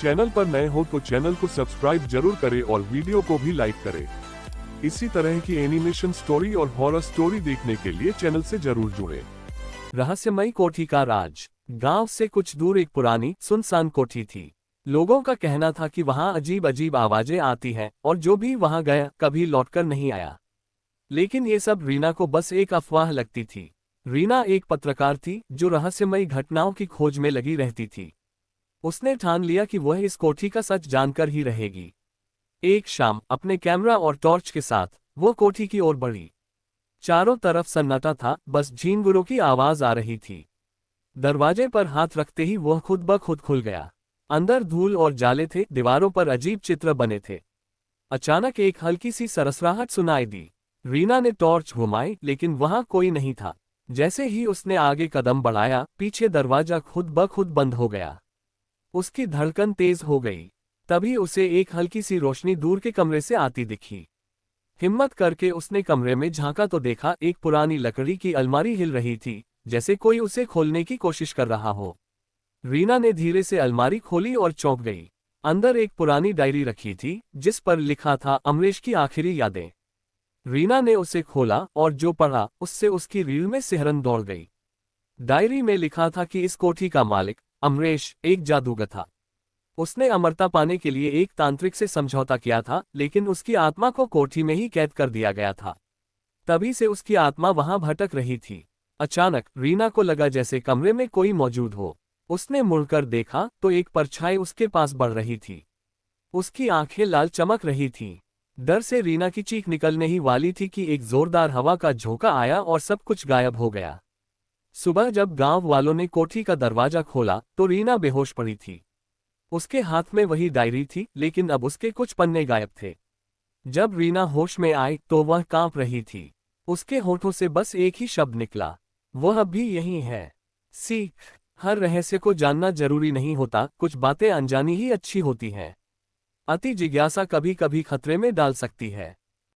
Channel पर नए हो तो चैनल को सब्सक्राइब जरूर करें और वीडियो को भी लाइक करें। इसी तरह की एनिमेशन स्टोरी और हॉरर स्टोरी देखने के लिए चैनल से जरूर जुड़ें। रहस्यमयी कोठी का राज। गांव से कुछ दूर एक पुरानी सुनसान कोठी थी। लोगों का कहना था कि वहां अजीब अजीब आवाजें आती हैं और जो भी वहां गया कभी लौटकर नहीं आया। लेकिन ये सब रीना को बस एक अफवाह लगती थी। रीना एक पत्रकार थी जो रहस्यमयी घटनाओं की खोज में लगी रहती थी। उसने ठान लिया कि वह इस कोठी का सच जानकर ही रहेगी। एक शाम अपने कैमरा और टॉर्च के साथ वो कोठी की ओर बढ़ी। चारों तरफ सन्नाटा था, बस झींगुरों की आवाज आ रही थी। दरवाजे पर हाथ रखते ही वह खुद ब खुद खुल गया। अंदर धूल और जाले थे, दीवारों पर अजीब चित्र बने थे। अचानक एक हल्की सी सरसराहट सुनाई दी। रीना ने टॉर्च घुमाई लेकिन वहां कोई नहीं था। जैसे ही उसने आगे कदम बढ़ाया, पीछे दरवाजा खुद ब खुद बंद हो गया। उसकी धड़कन तेज हो गई। तभी उसे एक हल्की सी रोशनी दूर के कमरे से आती दिखी। हिम्मत करके उसने कमरे में झांका तो देखा एक पुरानी लकड़ी की अलमारी हिल रही थी, जैसे कोई उसे खोलने की कोशिश कर रहा हो। रीना ने धीरे से अलमारी खोली और चौंक गई। अंदर एक पुरानी डायरी रखी थी जिस पर लिखा था अमरेश की आखिरी यादें। रीना ने उसे खोला और जो पढ़ा उससे उसकी रीढ़ में सिहरन दौड़ गई। डायरी में लिखा था कि इस कोठी का मालिक अमरेश एक जादूगर था। उसने अमरता पाने के लिए एक तांत्रिक से समझौता किया था, लेकिन उसकी आत्मा को कोठी में ही कैद कर दिया गया था। तभी से उसकी आत्मा वहां भटक रही थी। अचानक रीना को लगा जैसे कमरे में कोई मौजूद हो। उसने मुड़कर देखा तो एक परछाई उसके पास बढ़ रही थी। उसकी आंखें लाल चमक रही थीं। डर से रीना की चीख निकलने ही वाली थी कि एक जोरदार हवा का झोंका आया और सब कुछ गायब हो गया। सुबह जब गांव वालों ने कोठी का दरवाजा खोला तो रीना बेहोश पड़ी थी। उसके हाथ में वही डायरी थी, लेकिन अब उसके कुछ पन्ने गायब थे। जब रीना होश में आई तो वह कांप रही थी। उसके होठों से बस एक ही शब्द निकला, वह अब भी यही है। सीख, हर रहस्य को जानना जरूरी नहीं होता, कुछ बातें अनजानी ही अच्छी होती हैं। अति जिज्ञासा कभी कभी खतरे में डाल सकती है।